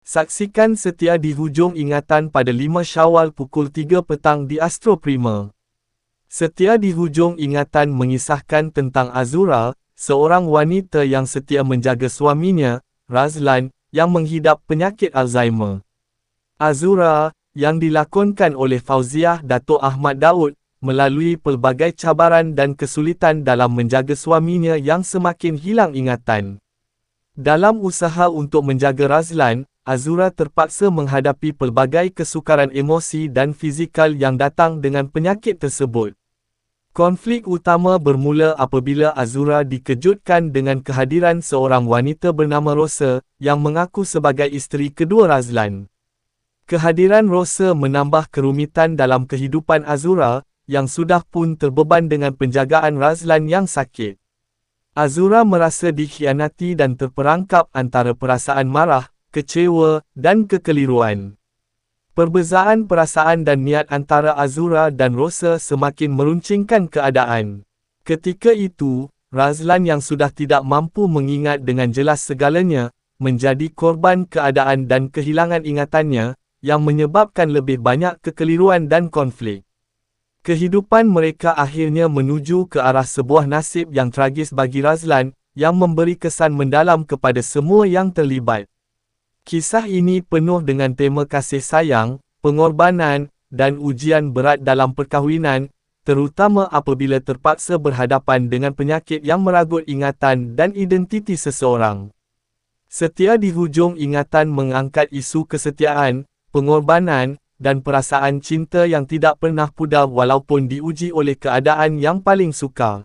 Saksikan Setia di Hujung Ingatan pada 5 Syawal pukul 3 petang di Astro Prima. Setia di Hujung Ingatan mengisahkan tentang Azura, seorang wanita yang setia menjaga suaminya, Razlan, yang menghidap penyakit Alzheimer. Azura, yang dilakonkan oleh Fauziah Dato' Ahmad Daud, melalui pelbagai cabaran dan kesulitan dalam menjaga suaminya yang semakin hilang ingatan. Dalam usaha untuk menjaga Razlan, Azura terpaksa menghadapi pelbagai kesukaran emosi dan fizikal yang datang dengan penyakit tersebut. Konflik utama bermula apabila Azura dikejutkan dengan kehadiran seorang wanita bernama Rosa, yang mengaku sebagai isteri kedua Razlan. Kehadiran Rosa menambah kerumitan dalam kehidupan Azura, yang sudah pun terbeban dengan penjagaan Razlan yang sakit. Azura merasa dikhianati dan terperangkap antara perasaan marah, kecewa, dan kekeliruan. Perbezaan perasaan dan niat antara Azura dan Rosa semakin meruncingkan keadaan. Ketika itu, Razlan yang sudah tidak mampu mengingat dengan jelas segalanya, menjadi korban keadaan dan kehilangan ingatannya, yang menyebabkan lebih banyak kekeliruan dan konflik. Kehidupan mereka akhirnya menuju ke arah sebuah nasib yang tragis bagi Razlan, yang memberi kesan mendalam kepada semua yang terlibat. Kisah ini penuh dengan tema kasih sayang, pengorbanan, dan ujian berat dalam perkahwinan, terutama apabila terpaksa berhadapan dengan penyakit yang meragut ingatan dan identiti seseorang. Setia di Hujung Ingatan mengangkat isu kesetiaan, pengorbanan, dan perasaan cinta yang tidak pernah pudar walaupun diuji oleh keadaan yang paling sukar.